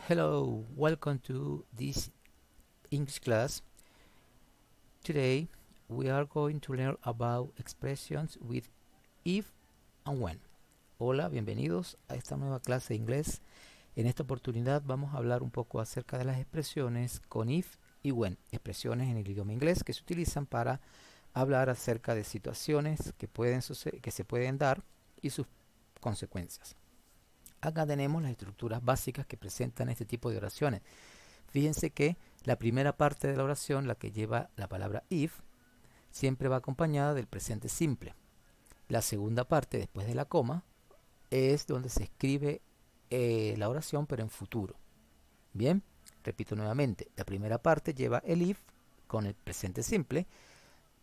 Hello, welcome to this English class. Today we are going to learn about expressions with if and when. Hola, bienvenidos a esta nueva clase de inglés. En esta oportunidad vamos a hablar un poco acerca de las expresiones con if y when, expresiones en el idioma inglés que se utilizan para hablar acerca de situaciones que se pueden dar y sus consecuencias. Acá tenemos las estructuras básicas que presentan este tipo de oraciones. Fíjense que la primera parte de la oración, la que lleva la palabra if, siempre va acompañada del presente simple. La segunda parte, después de la coma, es donde se escribe la oración, pero en futuro. Bien, repito nuevamente, la primera parte lleva el if con el presente simple,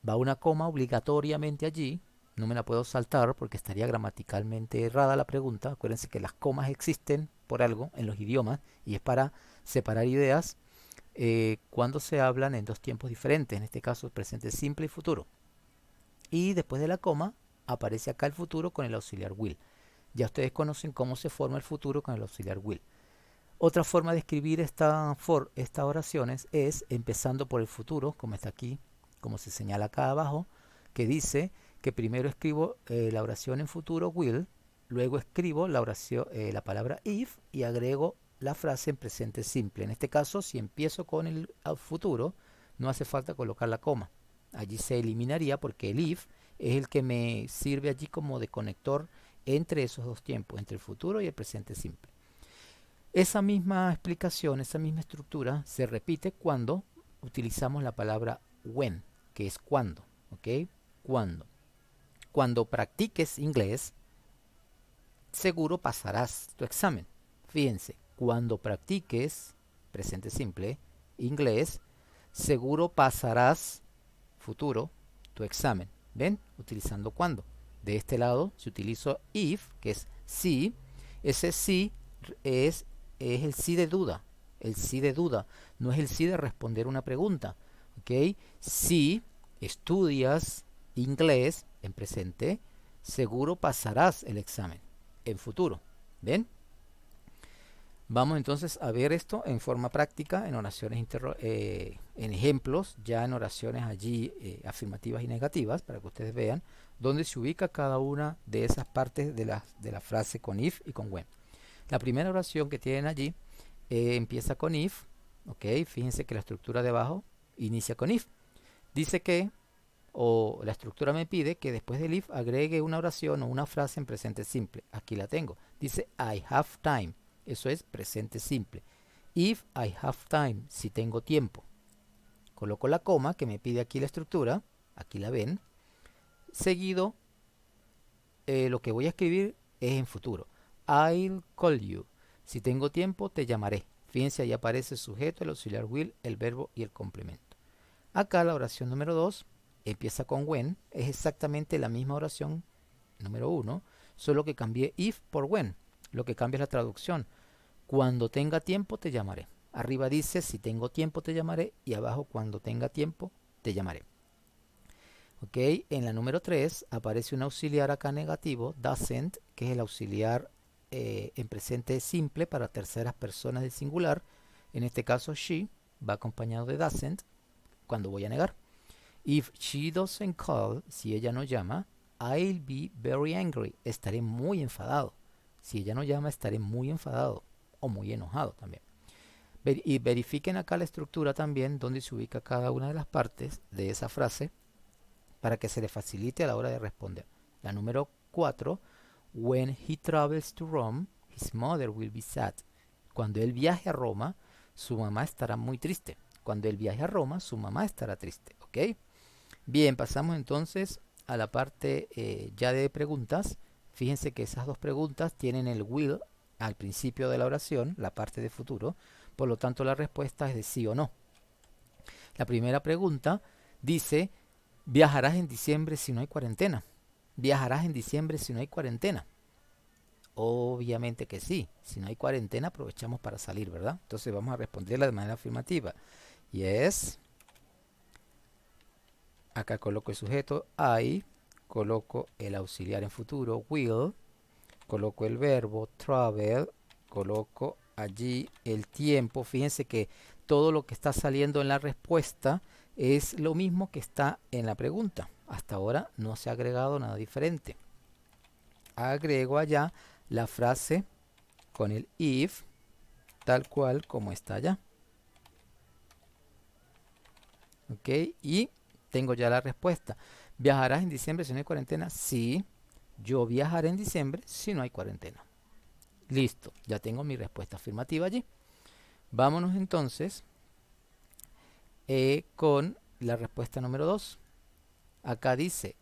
va una coma obligatoriamente allí. No me la puedo saltar porque estaría gramaticalmente errada la pregunta. Acuérdense que las comas existen por algo en los idiomas y es para separar ideas cuando se hablan en dos tiempos diferentes, en este caso presente simple y futuro. Y después de la coma aparece acá el futuro con el auxiliar will. Ya ustedes conocen cómo se forma el futuro con el auxiliar will. Otra forma de escribir estas oraciones es empezando por el futuro, como está aquí, como se señala acá abajo, que dice que primero escribo la oración en futuro will, luego escribo la palabra if y agrego la frase en presente simple. En este caso, si empiezo con el futuro, no hace falta colocar la coma. Allí se eliminaría porque el if es el que me sirve allí como de conector entre esos dos tiempos, entre el futuro y el presente simple. Esa misma explicación, esa misma estructura se repite cuando utilizamos la palabra when, que es cuando, ¿ok? Cuando. Cuando practiques inglés, seguro pasarás tu examen. Fíjense, cuando practiques, presente simple, inglés, seguro pasarás, futuro, tu examen. ¿Ven? Utilizando cuando. De este lado, si utilizo if, que es si, ese sí es el sí de duda. El sí de duda. No es el sí de responder una pregunta. ¿Ok? Si estudias inglés en presente, seguro pasarás el examen en futuro. ¿Ven? Vamos entonces a ver esto en forma práctica, en oraciones, en ejemplos, ya en oraciones allí afirmativas y negativas, para que ustedes vean dónde se ubica cada una de esas partes de la frase con if y con when. La primera oración que tienen allí empieza con if, ok, fíjense que la estructura de abajo inicia con if. Dice que, o la estructura me pide que después del if agregue una oración o una frase en presente simple. Aquí la tengo. Dice I have time. Eso es presente simple. If I have time, si tengo tiempo. Coloco la coma que me pide aquí la estructura. Aquí la ven. Seguido, lo que voy a escribir es en futuro. I'll call you. Si tengo tiempo, te llamaré. Fíjense, ahí aparece el sujeto, el auxiliar will, el verbo y el complemento. Acá la oración número 2 empieza con when. Es exactamente la misma oración número 1, solo que cambié if por when. Lo que cambia es la traducción. Cuando tenga tiempo, te llamaré. Arriba dice, si tengo tiempo, te llamaré. Y abajo, cuando tenga tiempo, te llamaré. Ok, en la número 3 aparece un auxiliar acá negativo, doesn't, que es el auxiliar en presente simple para terceras personas del singular. En este caso, she va acompañado de doesn't cuando voy a negar. If she doesn't call, si ella no llama, I'll be very angry. Estaré muy enfadado. Si ella no llama, estaré muy enfadado o muy enojado también. Y verifiquen acá la estructura también donde se ubica cada una de las partes de esa frase para que se le facilite a la hora de responder. La número 4, when he travels to Rome, his mother will be sad. Cuando él viaje a Roma, su mamá estará muy triste. Cuando él viaje a Roma, su mamá estará triste. ¿Ok? Bien, pasamos entonces a la parte ya de preguntas. Fíjense que esas dos preguntas tienen el will al principio de la oración, la parte de futuro. Por lo tanto, la respuesta es de sí o no. La primera pregunta dice, ¿viajarás en diciembre si no hay cuarentena? ¿Viajarás en diciembre si no hay cuarentena? Obviamente que sí. Si no hay cuarentena, aprovechamos para salir, ¿verdad? Entonces vamos a responderla de manera afirmativa. Yes. Acá coloco el sujeto I, coloco el auxiliar en futuro will, coloco el verbo travel, coloco allí el tiempo, fíjense que todo lo que está saliendo en la respuesta es lo mismo que está en la pregunta. Hasta ahora no se ha agregado nada diferente. Agrego allá la frase con el if, tal cual como está allá. Ok, y tengo ya la respuesta. ¿Viajarás en diciembre si no hay cuarentena? Sí, yo viajaré en diciembre si no hay cuarentena. Listo, ya tengo mi respuesta afirmativa allí. Vámonos entonces con la respuesta número 2. Acá dice,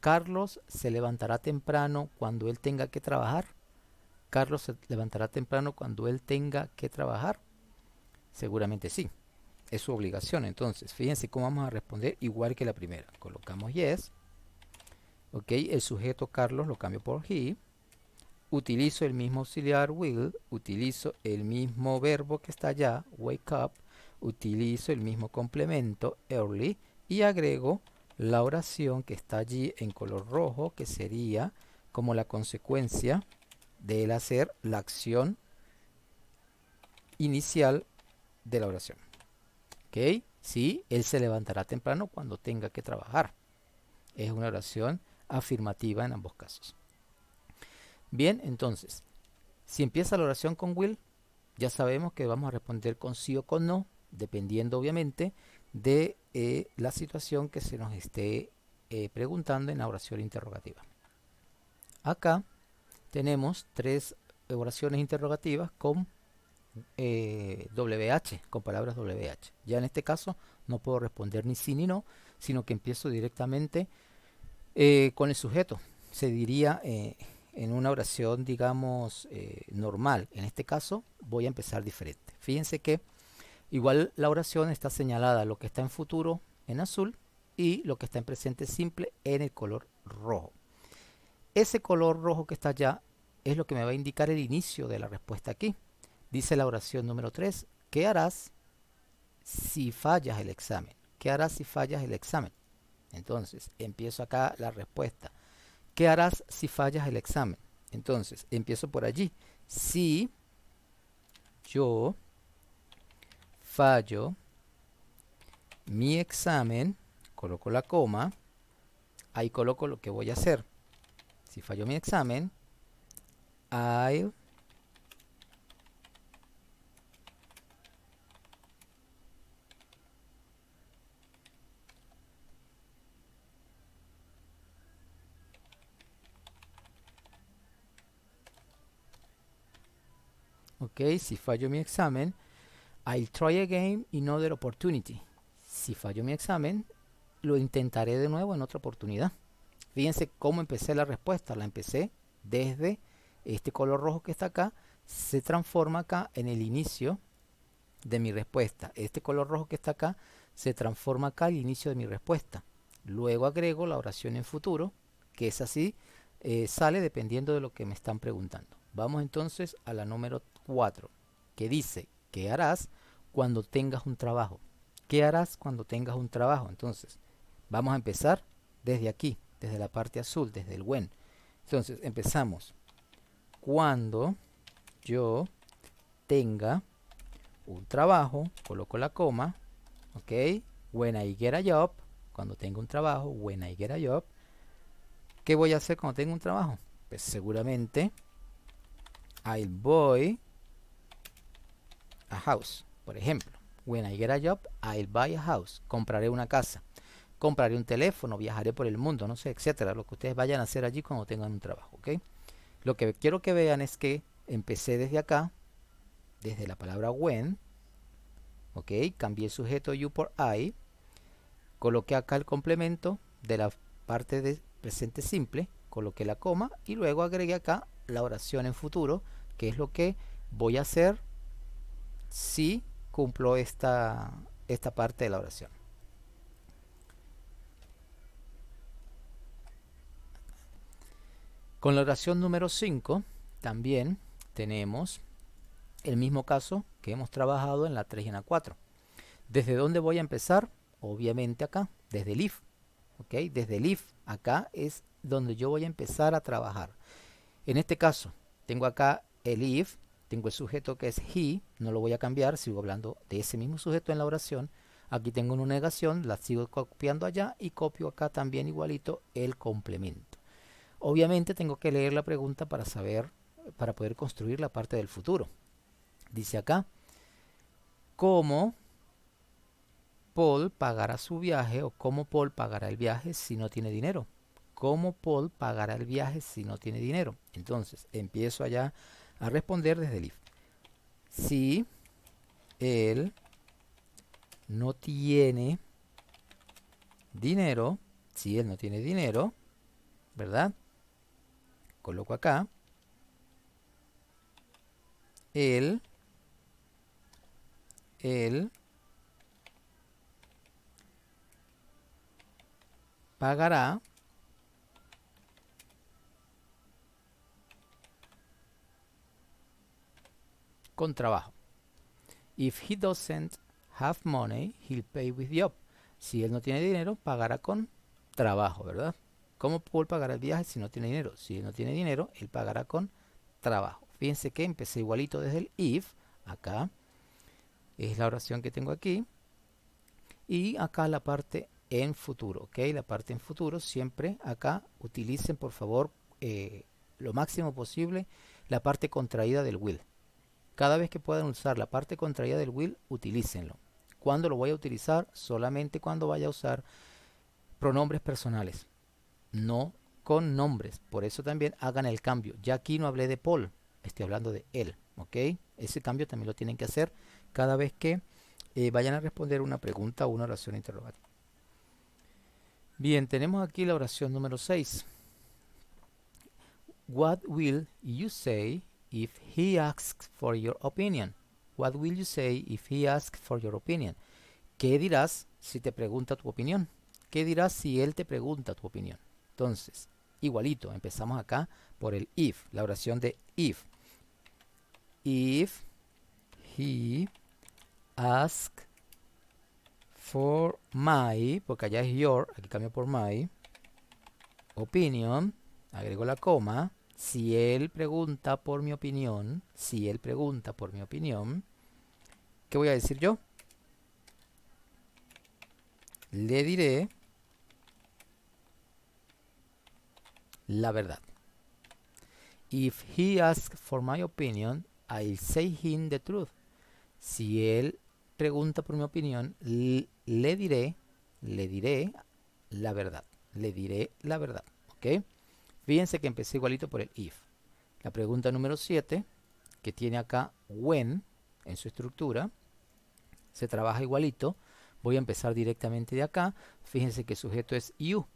Carlos se levantará temprano cuando él tenga que trabajar. Carlos se levantará temprano cuando él tenga que trabajar. Seguramente sí, es su obligación. Entonces, fíjense cómo vamos a responder igual que la primera. Colocamos yes. Ok, el sujeto Carlos lo cambio por he. Utilizo el mismo auxiliar will, utilizo el mismo verbo que está allá, wake up, utilizo el mismo complemento, early, y agrego la oración que está allí en color rojo, que sería como la consecuencia de él hacer la acción inicial de la oración. ¿Ok? Sí, él se levantará temprano cuando tenga que trabajar. Es una oración afirmativa en ambos casos. Bien, entonces, si empieza la oración con will, ya sabemos que vamos a responder con sí o con no, dependiendo obviamente de la situación que se nos esté preguntando en la oración interrogativa. Acá tenemos tres oraciones interrogativas con WH, con palabras WH. Ya en este caso no puedo responder ni sí ni no, sino que empiezo directamente con el sujeto. Se diría en una oración, digamos, normal. En este caso voy a empezar diferente. Fíjense que igual la oración está señalada lo que está en futuro en azul y lo que está en presente simple en el color rojo. Ese color rojo que está allá es lo que me va a indicar el inicio de la respuesta aquí. Dice la oración número 3, ¿qué harás si fallas el examen? ¿Qué harás si fallas el examen? Entonces, empiezo acá la respuesta. ¿Qué harás si fallas el examen? Entonces, empiezo por allí. Si yo fallo mi examen, coloco la coma, ahí coloco lo que voy a hacer. Si fallo mi examen, I'll ok, si fallo mi examen, I'll try again in other opportunity. Si fallo mi examen, lo intentaré de nuevo en otra oportunidad. Fíjense cómo empecé la respuesta. La empecé desde este color rojo que está acá. Se transforma acá en el inicio de mi respuesta. Este color rojo que está acá se transforma acá al inicio de mi respuesta. Luego agrego la oración en futuro, que es así, sale dependiendo de lo que me están preguntando. Vamos entonces a la número 4, que dice, ¿qué harás cuando tengas un trabajo? ¿Qué harás cuando tengas un trabajo? Entonces, vamos a empezar desde aquí, desde la parte azul, desde el when. Entonces, empezamos. Cuando yo tenga un trabajo, coloco la coma, ok, when I get a job, cuando tenga un trabajo, when I get a job. ¿Qué voy a hacer cuando tenga un trabajo? Pues seguramente I'll buy a house, por ejemplo. When I get a job, I'll buy a house. Compraré una casa, compraré un teléfono, viajaré por el mundo, no sé, etcétera. Lo que ustedes vayan a hacer allí cuando tengan un trabajo, ¿ok? Lo que quiero que vean es que empecé desde acá, desde la palabra when, ¿ok? Cambié el sujeto you por I, coloqué acá el complemento de la parte de presente simple, coloqué la coma y luego agregué acá la oración en futuro, que es lo que voy a hacer si cumplo esta parte de la oración. Con la oración número 5 también tenemos el mismo caso que hemos trabajado en la 3 y en la 4. ¿Desde dónde voy a empezar? Obviamente acá, desde el if. ¿Ok? Desde el if, acá es donde yo voy a empezar a trabajar. En este caso, tengo acá el if, tengo el sujeto que es he, no lo voy a cambiar, sigo hablando de ese mismo sujeto en la oración. Aquí tengo una negación, la sigo copiando allá y copio acá también igualito el complemento. Obviamente tengo que leer la pregunta para saber, para poder construir la parte del futuro. Dice acá, ¿cómo Paul pagará su viaje o cómo Paul pagará el viaje si no tiene dinero? ¿Cómo Paul pagará el viaje si no tiene dinero? Entonces, empiezo allá a responder desde el if. Si él no tiene dinero, si él no tiene dinero, ¿verdad? Coloco acá, él pagará con trabajo. If he doesn't have money, he'll pay with job. Si él no tiene dinero, pagará con trabajo, ¿verdad? ¿Cómo Paul pagará el viaje si no tiene dinero? Si él no tiene dinero, él pagará con trabajo. Fíjense que empecé igualito desde el if. Acá es la oración que tengo aquí. Y acá la parte en futuro, ¿ok? La parte en futuro, siempre acá utilicen por favor lo máximo posible la parte contraída del will. Cada vez que puedan usar la parte contraída del will, utilícenlo. ¿Cuándo lo voy a utilizar? Solamente cuando vaya a usar pronombres personales, no con nombres. Por eso también hagan el cambio. Ya aquí no hablé de Paul, estoy hablando de él, ¿ok? Ese cambio también lo tienen que hacer cada vez que vayan a responder una pregunta o una oración interrogativa. Bien, tenemos aquí la oración número 6. What will you say if he asks for your opinion? What will you say if he asks for your opinion? ¿Qué dirás si te pregunta tu opinión? ¿Qué dirás si él te pregunta tu opinión? Entonces, igualito, empezamos acá por el if, la oración de if. If he asks for my, porque allá es your, aquí cambio por my, opinion, agrego la coma, si él pregunta por mi opinión, si él pregunta por mi opinión, ¿qué voy a decir yo? Le diré la verdad. If he asks for my opinion, I'll say him the truth. Si él pregunta por mi opinión, le diré la verdad. Le diré la verdad, ¿ok? Fíjense que empecé igualito por el if. La pregunta número 7, que tiene acá when en su estructura, se trabaja igualito. Voy a empezar directamente de acá. Fíjense que el sujeto es you.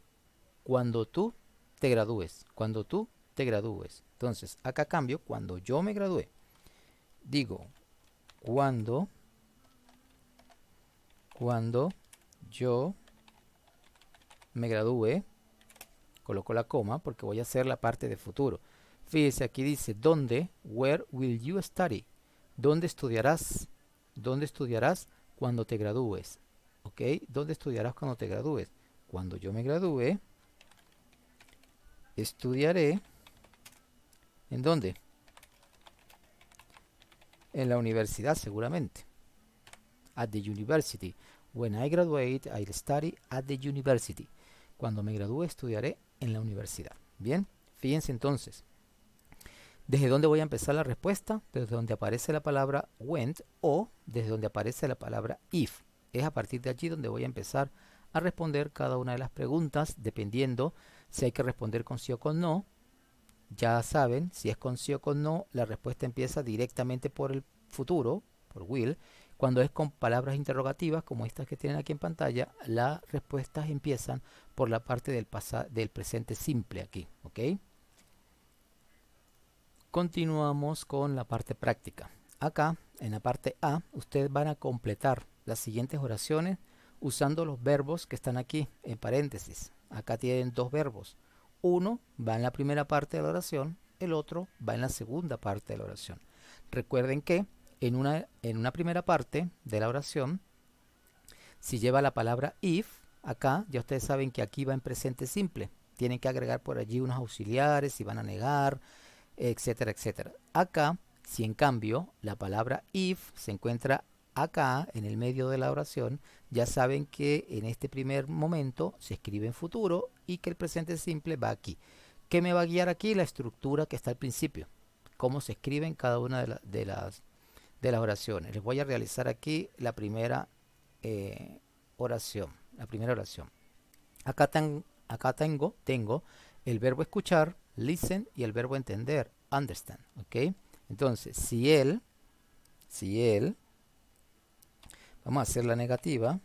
Cuando tú te gradúes. Cuando tú te gradúes. Entonces, acá cambio cuando yo me gradué. Digo, cuando yo me gradúe, coloco la coma porque voy a hacer la parte de futuro. Fíjese, aquí dice, ¿dónde? Where will you study? ¿Dónde estudiarás? ¿Dónde estudiarás cuando te gradúes? ¿Ok? ¿Dónde estudiarás cuando te gradúes? Cuando yo me gradúe, estudiaré. ¿En dónde? En la universidad, seguramente. At the university. When I graduate, I'll study at the university. Cuando me gradúe, estudiaré en la universidad. Bien, fíjense entonces. ¿Desde dónde voy a empezar la respuesta? Desde donde aparece la palabra went o desde donde aparece la palabra if. Es a partir de allí donde voy a empezar a responder cada una de las preguntas, dependiendo si hay que responder con sí o con no. Ya saben, si es con sí o con no, la respuesta empieza directamente por el futuro, por will. Cuando es con palabras interrogativas, como estas que tienen aquí en pantalla, las respuestas empiezan por la parte del presente simple aquí, ¿ok? Continuamos con la parte práctica. Acá, en la parte A, ustedes van a completar las siguientes oraciones usando los verbos que están aquí en paréntesis. Acá tienen dos verbos. Uno va en la primera parte de la oración, el otro va en la segunda parte de la oración. Recuerden que en una primera parte de la oración, si lleva la palabra if, acá ya ustedes saben que aquí va en presente simple. Tienen que agregar por allí unos auxiliares, si van a negar, etcétera, etcétera. Acá, Si en cambio la palabra if se encuentra acá en el medio de la oración, ya saben que en este primer momento se escribe en futuro y que el presente simple va aquí. ¿Qué me va a guiar aquí? La estructura que está al principio, cómo se escribe en cada una de las oraciones. Les voy a realizar aquí la primera oración. La primera oración. Acá tengo el verbo escuchar, listen, y el verbo entender, understand. ¿Ok? Entonces, si él, vamos a hacer la negativa,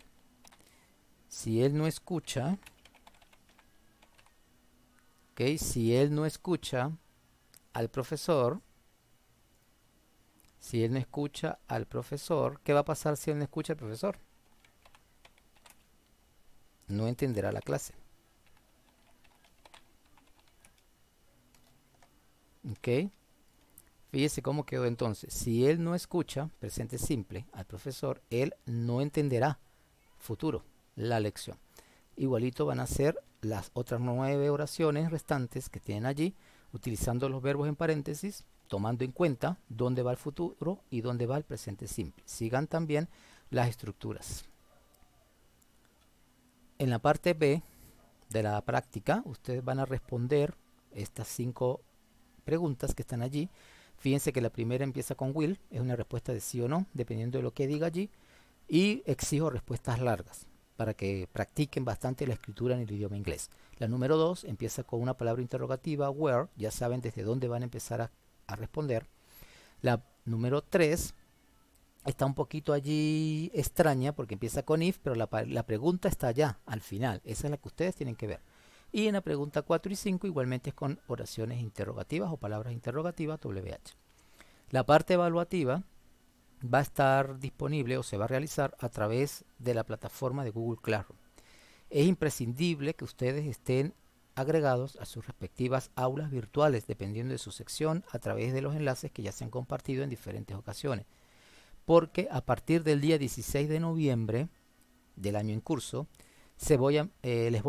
si él no escucha, ¿ok? Si él no escucha al profesor, si él no escucha al profesor, ¿qué va a pasar si él no escucha al profesor? No entenderá la clase. ¿Ok? Fíjese cómo quedó entonces. Si él no escucha, presente simple, al profesor, él no entenderá, futuro, la lección. Igualito van a ser las otras 9 oraciones restantes que tienen allí, utilizando los verbos en paréntesis, tomando en cuenta dónde va el futuro y dónde va el presente simple. Sigan también las estructuras. En la parte B de la práctica, ustedes van a responder estas 5 preguntas que están allí. Fíjense que la primera empieza con will, es una respuesta de sí o no, dependiendo de lo que diga allí, y exijo respuestas largas para que practiquen bastante la escritura en el idioma inglés. La número 2 empieza con una palabra interrogativa, where, ya saben desde dónde van a empezar a responder. La número 3 está un poquito allí extraña porque empieza con if, pero la pregunta está allá, al final. Esa es la que ustedes tienen que ver. Y en la pregunta 4 y 5 igualmente es con oraciones interrogativas o palabras interrogativas WH. La parte evaluativa va a estar disponible o se va a realizar a través de la plataforma de Google Classroom. Es imprescindible que ustedes estén agregados a sus respectivas aulas virtuales dependiendo de su sección a través de los enlaces que ya se han compartido en diferentes ocasiones. Porque a partir del día 16 de noviembre del año en curso, les voy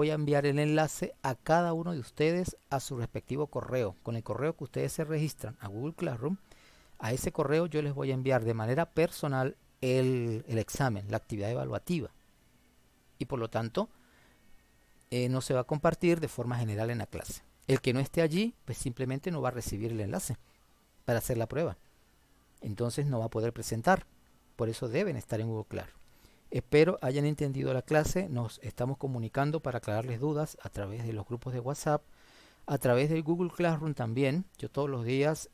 a enviar el enlace a cada uno de ustedes a su respectivo correo. Con el correo que ustedes se registran a Google Classroom, a ese correo yo les voy a enviar de manera personal el examen, la actividad evaluativa. Y por lo tanto, no se va a compartir de forma general en la clase. El que no esté allí, pues simplemente no va a recibir el enlace para hacer la prueba. Entonces no va a poder presentar. Por eso deben estar en Google Classroom. Espero hayan entendido la clase. Nos estamos comunicando para aclararles dudas a través de los grupos de WhatsApp, a través del Google Classroom también. Yo todos los días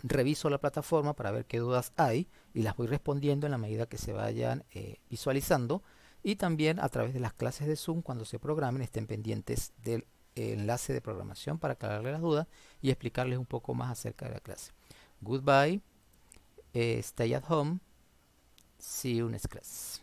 reviso la plataforma para ver qué dudas hay y las voy respondiendo en la medida que se vayan visualizando. Y también a través de las clases de Zoom, cuando se programen, estén pendientes del enlace de programación para aclararles las dudas y explicarles un poco más acerca de la clase. Goodbye, stay at home, see you next class.